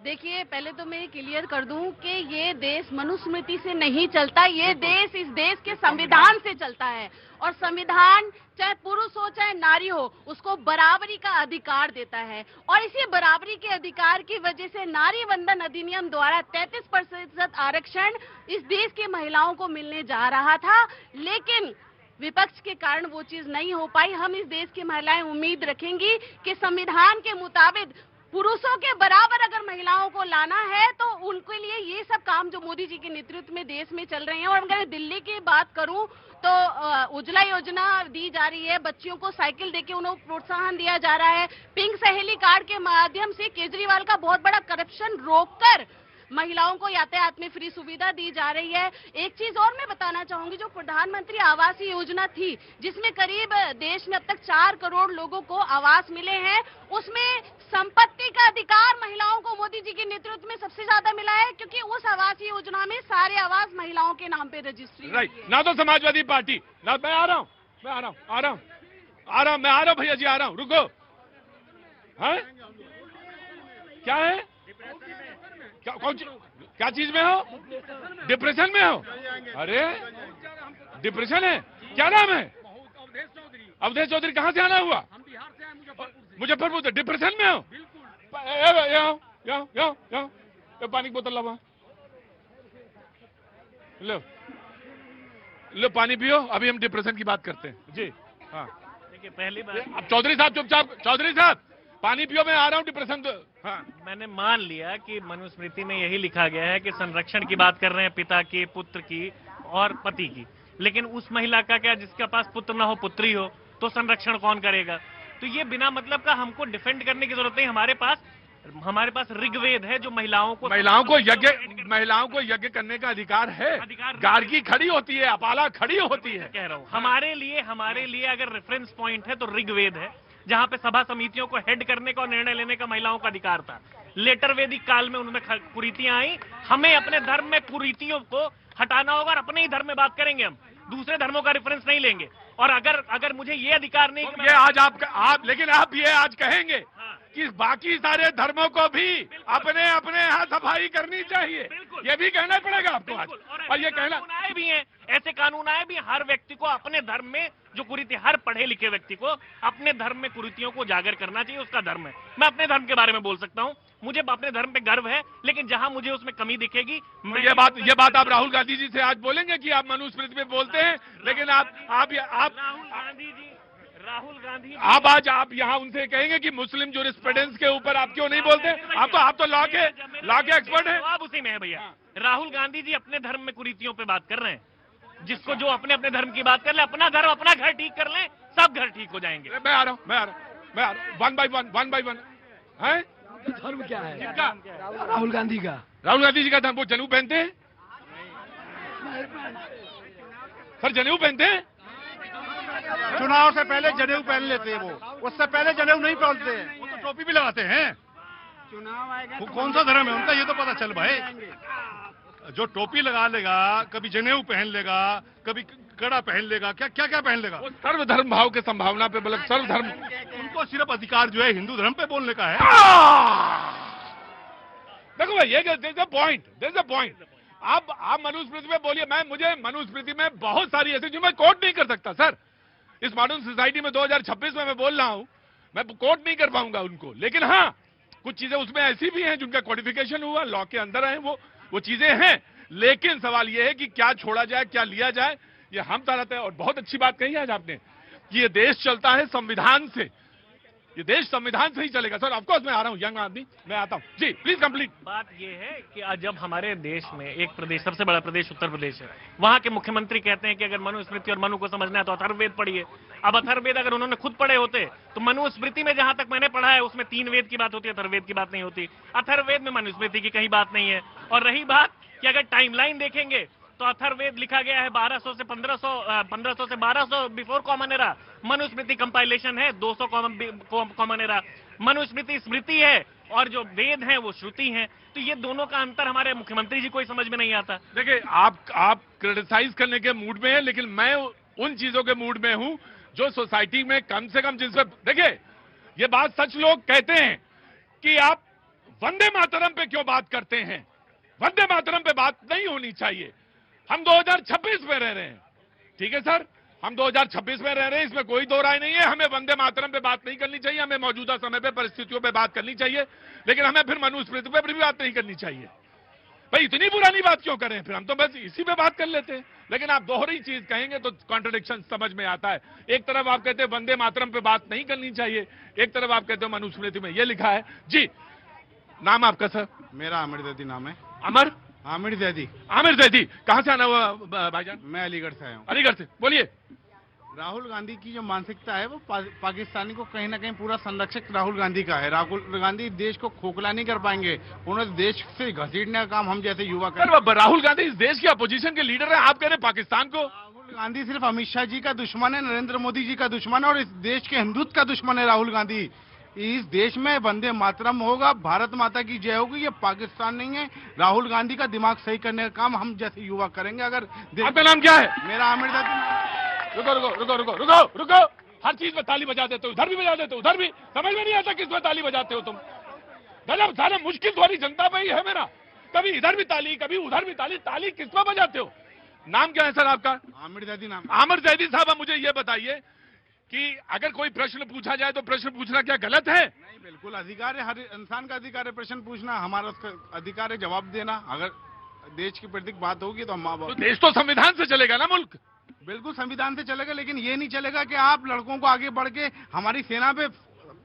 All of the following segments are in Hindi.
देखिए, पहले तो मैं ये क्लियर कर दूं कि ये देश मनुस्मृति से नहीं चलता, ये देश इस देश के संविधान से चलता है। और संविधान चाहे पुरुष हो चाहे नारी हो, उसको बराबरी का अधिकार देता है। और इसी बराबरी के अधिकार की वजह से नारी वंदन अधिनियम द्वारा 33% आरक्षण इस देश की महिलाओं को मिलने जा रहा था, लेकिन विपक्ष के कारण वो चीज नहीं हो पाई। हम इस देश की महिलाएं उम्मीद रखेंगी कि संविधान के मुताबिक पुरुषों के बराबर अगर महिलाओं को लाना है तो उनके लिए ये सब काम जो मोदी जी के नेतृत्व में देश में चल रहे हैं। और अगर दिल्ली की बात करूं तो उज्ज्वला योजना दी जा रही है, बच्चियों को साइकिल देके उन्हें प्रोत्साहन दिया जा रहा है। पिंक सहेली कार्ड के माध्यम से केजरीवाल का बहुत बड़ा करप्शन रोककर महिलाओं को यातायात में फ्री सुविधा दी जा रही है। एक चीज और मैं बताना चाहूंगी, जो प्रधानमंत्री आवास योजना थी, जिसमें करीब देश में अब तक 4 करोड़ लोगों को आवास मिले हैं, उसमें संपत्ति का अधिकार महिलाओं को मोदी जी के नेतृत्व में सबसे ज्यादा मिला है, क्योंकि उस आवास योजना में सारे आवास महिलाओं के नाम पे रजिस्ट्री। राइट। ना तो समाजवादी पार्टी, ना मैं आ रहा हूँ भैया जी, आ रहा हूँ, रुको। हाँ, क्या है, क्या चीज में हो? डिप्रेशन में हो? अरे डिप्रेशन है, क्या नाम है? अवधेश चौधरी। कहाँ से आना हुआ? हम बिहार से हैं, मुजफ्फरपुर से। डिप्रेशन में हो? यहाँ पानी की बोतल लावा, लो पानी पियो। अभी हम डिप्रेशन की बात करते हैं जी। हाँ, देखिए पहली बात, अब चौधरी साहब चुपचाप, चौधरी साहब पानी पियो, मैं आ रहा हूँ। डिप्रेशन तो हाँ, मैंने मान लिया कि मनुस्मृति में यही लिखा गया है कि संरक्षण की बात कर रहे हैं, पिता की, पुत्र की और पति की, लेकिन उस महिला का क्या जिसके पास पुत्र ना हो, पुत्री हो, तो संरक्षण कौन करेगा? तो ये बिना मतलब का हमको डिफेंड करने की जरूरत नहीं। हमारे पास ऋग्वेद है जो महिलाओं को यज्ञ करने का अधिकार है। गार्गी खड़ी होती है, अपाला खड़ी होती है। कह रहा हूँ, हमारे लिए अगर रेफरेंस पॉइंट है तो ऋग्वेद है, जहां पे सभा समितियों को हेड करने का और निर्णय लेने का महिलाओं का अधिकार था। लेटर वैदिक काल में उनमें कुरीतियां आई। हमें अपने धर्म में कुरीतियों को हटाना होगा और अपने ही धर्म में बात करेंगे, हम दूसरे धर्मों का रेफरेंस नहीं लेंगे। और अगर मुझे ये अधिकार नहीं, तो ये आज आप लेकिन आप ये आज कहेंगे कि बाकी सारे धर्मों को भी अपने अपने यहाँ सफाई करनी चाहिए, ये भी कहना पड़ेगा आपको आज। और ये कहना आए भी हैं, ऐसे कानून आए भी, हर व्यक्ति को अपने धर्म में जो कुरीति, हर पढ़े लिखे व्यक्ति को अपने धर्म में कुरीतियों को उजागर करना चाहिए, उसका धर्म है। मैं अपने धर्म के बारे में बोल सकता हूँ, मुझे अपने धर्म पे गर्व है, लेकिन जहां मुझे उसमें कमी दिखेगी, ये बात आप राहुल गांधी जी से आज बोलेंगे कि आप मनुस्मृति में बोलते हैं, लेकिन राहुल गांधी आप यहाँ उनसे कहेंगे कि मुस्लिम जूरिस्प्रूडेंस के ऊपर आप क्यों नहीं बोलते? आप तो लॉ के एक्सपर्ट हैं। आप उसी में है भैया। राहुल गांधी जी अपने धर्म में कुरीतियों पे बात कर रहे हैं। जिसको जो अपने अपने धर्म की बात कर ले, अपना धर्म अपना घर ठीक कर ले, सब घर ठीक हो जाएंगे। मैं आ रहा हूँ वन बाई वन है। धर्म क्या है? किसका? राहुल गांधी का। राहुल गांधी जी का धर्म, वो जनेऊ पहनते हैं सर, जनेऊ पहनते हैं। चुनाव से पहले जनेऊ पहन लेते हैं, वो उससे पहले जनेऊ नहीं पहनते हैं। वो तो टोपी भी लगाते हैं। चुनाव आएगा वो कौन सा धर्म है उनका, ये तो पता चल भाई। जो टोपी लगा लेगा, कभी जनेऊ पहन लेगा, कभी कड़ा पहन लेगा, क्या पहन लेगा, वो सर्वधर्म भाव के संभावना पे, मतलब सर्वधर्म, उनको सिर्फ अधिकार जो है हिंदू धर्म पे बोलने का है। देखो भाई, ये देयर इज अ पॉइंट। आप मनुस्मृति में बोलिए, मुझे मनुस्मृति में बहुत सारी ऐसी जो मैं कोट नहीं कर सकता सर। इस मॉडर्न सोसाइटी में 2026 में मैं बोल रहा हूं, मैं कोट नहीं कर पाऊंगा उनको, लेकिन हाँ, कुछ चीजें उसमें ऐसी भी हैं जिनका कोडिफिकेशन हुआ, लॉ के अंदर है, वो चीजें हैं। लेकिन सवाल यह है कि क्या छोड़ा जाए, क्या लिया जाए, ये हम तरह। और बहुत अच्छी बात कही आज आपने कि ये देश चलता है संविधान से, ये देश संविधान से ही चलेगा सर। ऑफकोर्स मैं आ रहा हूँ, यंग आदमी, मैं आता हूँ जी। Please complete. बात ये है कि आज जब हमारे देश में एक प्रदेश, सबसे बड़ा प्रदेश उत्तर प्रदेश है, वहां के मुख्यमंत्री कहते हैं कि अगर मनुस्मृति और मनु को समझना है तो अथर्ववेद पढ़िए। अब अथर्ववेद अगर उन्होंने खुद पढ़े होते तो मनुस्मृति में जहां तक मैंने पढ़ा है उसमें 3 वेद की बात होती है, अथर्ववेद की बात नहीं होती। अथर्ववेद में मनुस्मृति की कहीं बात नहीं है। और रही बात कि अगर टाइमलाइन देखेंगे तो अथर्ववेद लिखा गया है 1200 से 1500 से 1200 before common era. Manusmriti compilation है 200 कॉमन एरा। मनुस्मृति स्मृति है और जो वेद हैं वो श्रुति हैं। तो ये दोनों का अंतर हमारे मुख्यमंत्री जी को ही समझ में नहीं आता। देखिए, आप क्रिटिसाइज करने के मूड में हैं, लेकिन मैं उन चीजों के मूड में हूं जो सोसाइटी में कम से कम जिनसे, देखिए ये बात सच लोग कहते हैं कि आप वंदे मातरम पे क्यों बात करते हैं? वंदे मातरम पे बात नहीं होनी चाहिए। हम 2026 में रह रहे हैं, ठीक है सर, हम 2026 में रह रहे हैं, इसमें कोई दो राय नहीं है। हमें वंदे मातरम पे बात नहीं करनी चाहिए, हमें मौजूदा समय पे परिस्थितियों पे बात करनी चाहिए, लेकिन हमें फिर मनुस्मृति पे भी बात नहीं करनी चाहिए। भाई इतनी पुरानी बात क्यों करें? फिर हम तो बस इसी पे बात कर लेते हैं। लेकिन आप दोहरी चीज कहेंगे तो कॉन्ट्रडिक्शन समझ में आता है। एक तरफ आप कहते हैं वंदे मातरम पे बात नहीं करनी चाहिए, एक तरफ आप कहते हो मनुस्मृति में ये लिखा है। जी, नाम आपका सर? मेरा आमिर जैदी नाम है। अमर? आमिर जैदी। आमिर जैदी, कहां से आना हुआ भाईजान? मैं अलीगढ़ से आया हूँ। अलीगढ़ से, बोलिए। राहुल गांधी की जो मानसिकता है वो पाकिस्तानी को कहीं ना कहीं पूरा संरक्षक राहुल गांधी का है। राहुल गांधी देश को खोखला नहीं कर पाएंगे, उन्हें देश से घसीटने का काम हम जैसे युवा करें। सर, राहुल गांधी इस देश के अपोजिशन के लीडर हैं, आप कह रहे हैं पाकिस्तान को? राहुल गांधी सिर्फ अमित शाह जी का दुश्मन है, नरेंद्र मोदी जी का दुश्मन है और इस देश के हिंदुत्व का दुश्मन है राहुल गांधी। इस देश में वंदे मातरम होगा, भारत माता की जय होगी, ये पाकिस्तान नहीं है। राहुल गांधी का दिमाग सही करने का काम हम जैसे युवा करेंगे। अगर आपका नाम क्या है? मेरा आमिर जैदी। रुको रुको रुको रुको रुको रुको, हर चीज में ताली बजा देते हो, इधर भी बजा देते हो, उधर भी। समझ में नहीं आता किस में ताली बजाते हो तुम। गजब, सारे मुश्किल तुम्हारी जनता पे ही है मेरा। कभी इधर भी ताली, कभी उधर भी ताली, ताली किस में बजाते हो? नाम क्या है सर आपका? आमिर जैदी नाम। आमिर जैदी साहब, अब मुझे ये बताइए कि अगर कोई प्रश्न पूछा जाए तो प्रश्न पूछना क्या गलत है? नहीं, बिल्कुल अधिकार है, हर इंसान का अधिकार है प्रश्न पूछना, हमारा उसका अधिकार है जवाब देना। अगर देश की प्रति बात होगी तो हम तो देश तो संविधान से चलेगा ना मुल्क। बिल्कुल संविधान से चलेगा, लेकिन ये नहीं चलेगा कि आप लड़कों को आगे बढ़ के हमारी सेना पे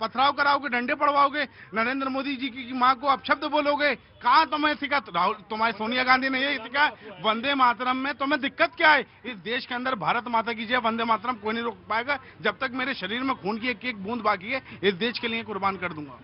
पथराव कराओगे, डंडे पड़वाओगे, नरेंद्र मोदी जी की मां को अपशब्द बोलोगे। कहाँ तुम्हें सिखा? राहुल, तुम्हारी सोनिया गांधी ने ये सिखा वंदे मातरम में? तुम्हें दिक्कत क्या है? इस देश के अंदर भारत माता की जय, वंदे मातरम कोई नहीं रोक पाएगा। जब तक मेरे शरीर में खून की एक एक बूंद बाकी है, इस देश के लिए कुर्बान कर दूंगा।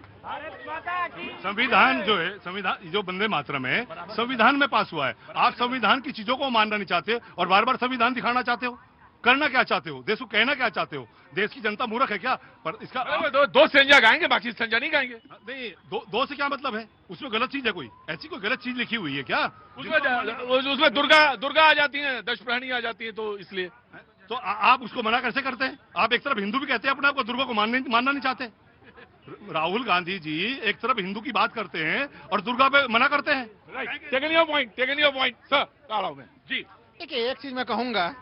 संविधान जो है, संविधान जो वंदे मातरम है संविधान में पास हुआ है। आप संविधान की चीजों को मानना नहीं चाहते और बार बार संविधान दिखाना चाहते हो। करना क्या चाहते हो? देश को कहना क्या चाहते हो? देश की जनता मूर्ख है क्या? पर इसका दो संजा गाएंगे, बाकी संजा नहीं गाएंगे। नहीं, दो से क्या मतलब है? उसमें गलत चीज है? कोई ऐसी कोई गलत चीज लिखी हुई है क्या? उसमें दुर्गा आ जाती है, दशप्रहणी आ जाती है, तो इसलिए। तो आप उसको मना कैसे करते हैं? आप एक तरफ हिंदू भी कहते हैं अपने आप को, दुर्गा को मानना नहीं चाहते। राहुल गांधी जी एक तरफ हिंदू की बात करते हैं और दुर्गा पे मना करते हैं। Taken your point sir. जी, देखिए, एक चीज मैं कहूंगा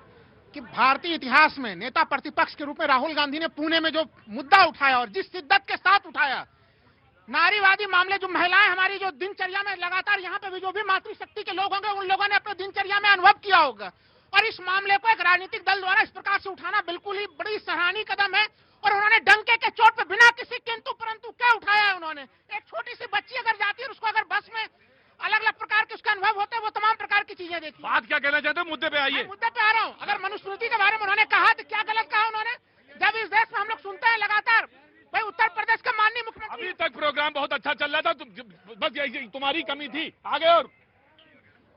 कि भारतीय इतिहास में नेता प्रतिपक्ष के रूप में राहुल गांधी ने पुणे में जो मुद्दा उठाया और जिस शिद्दत के साथ उठाया, नारीवादी मामले, जो महिलाएं हमारी जो दिनचर्या में लगातार यहाँ पे भी जो भी मातृशक्ति के लोग होंगे, उन लोगों ने अपने दिनचर्या में अनुभव किया होगा। और इस मामले को एक राजनीतिक दल द्वारा इस प्रकार से उठाना बिल्कुल ही बड़ी सराहनीय कदम है। और उन्होंने डंके के चोट पे बिना किसी किंतु परंतु क्या उठाया है उन्होंने। एक छोटी सी बच्ची अगर जाती है और उसको अगर बस में अलग अलग प्रकार के उसका अनुभव होते हैं, वो तमाम प्रकार की चीजें देखी। बात क्या कहना चाहते हो? मुद्दे पे आइए। मुद्दे पे आ रहा हूँ। अगर मनुस्मृति के बारे में उन्होंने कहा तो क्या गलत कहा उन्होंने? जब इस देश में हम लोग सुनते हैं लगातार, भाई उत्तर प्रदेश का माननीय मुख्यमंत्री, अभी तक प्रोग्राम बहुत अच्छा चल रहा था, बस यही तुम्हारी कमी थी। आगे और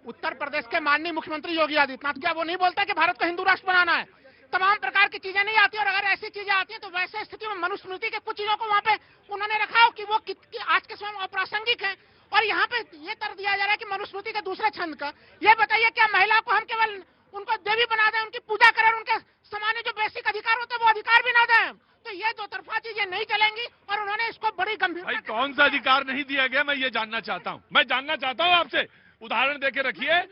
उत्तर प्रदेश के माननीय मुख्यमंत्री योगी आदित्यनाथ, क्या वो नहीं बोलते कि भारत को हिंदू राष्ट्र बनाना है? तमाम प्रकार की चीजें नहीं आती, और अगर ऐसी चीजें आती हैं तो वैसे स्थिति में मनुस्मृति के कुछ चीजों को वहाँ पे उन्होंने रखा हो कि वो आज के समय में अप्रासंगिक है। और यहाँ पे ये कर दिया जा रहा है कि मनुस्मृति के दूसरे छंद का, ये बताइए क्या महिला को हम केवल उनको देवी बना दें, उनकी पूजा करें, उनके सामान्य जो बेसिक अधिकार होते हैं वो अधिकार भी ना दें? तो ये दो तरफा चीजें नहीं चलेंगी और उन्होंने इसको बड़ी गंभीरता। भाई कौन सा अधिकार नहीं दिया गया, मैं ये जानना चाहता हूँ। मैं जानना चाहता हूँ आपसे, उदाहरण देके रखिए।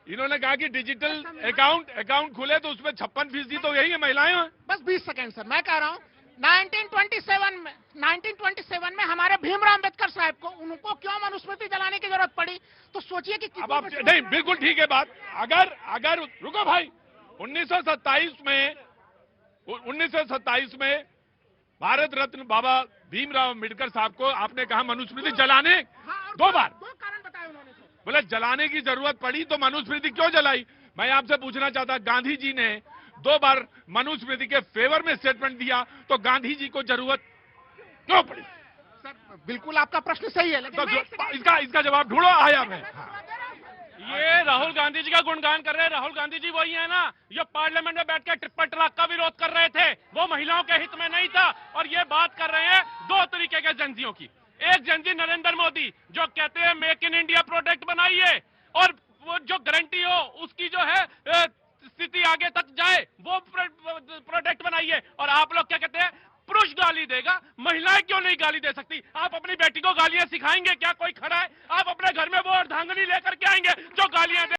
इन्होंने कहा कि डिजिटल अकाउंट खुले तो उसमें 56% तो यही है महिलाएं हैं। बस 20 सेकंड सर, मैं कह रहा हूँ 1927 में हमारे भीमराव अम्बेडकर साहब को, उनको क्यों मनुस्मृति जलाने की जरूरत पड़ी? तो सोचिए कि अब आप नहीं, बिल्कुल ठीक है बात। अगर रुको भाई, 1927 में भारत रत्न बाबा भीमराव अम्बेडकर साहब को आपने कहा मनुस्मृति जलाने, दो बार कारण बताए उन्होंने। बोले जलाने की जरूरत पड़ी तो मनुस्मृति क्यों जलाई? मैं आपसे पूछना चाहता, गांधी जी ने 2 बार मनुस्मृति के फेवर में स्टेटमेंट दिया, तो गांधी जी को जरूरत क्यों पड़ी? सर बिल्कुल आपका प्रश्न सही है, लेकिन इसका जवाब ढूंढो आया में। ये राहुल गांधी जी का गुणगान कर रहे हैं। राहुल गांधी जी वही है ना जो पार्लियामेंट में बैठ कर ट्रिपल तलाक का विरोध कर रहे थे, वो महिलाओं के हित में नहीं था। और ये बात कर रहे हैं 2 तरीके के जंजियों की। एक जंजी नरेंद्र मोदी जो कहते हैं मेक इन इंडिया प्रोडक्ट बनाइए और वो जो गारंटी हो उसकी जो है स्थिति आगे तक जाए वो प्रोडक्ट बनाइए। और आप लोग क्या कहते हैं? पुरुष गाली देगा, महिलाएं क्यों नहीं गाली दे सकती? आप अपनी बेटी को गालियां सिखाएंगे क्या? कोई खड़ा है, आप अपने घर में वो अर्धांगिनी लेकर के आएंगे जो गालियां दे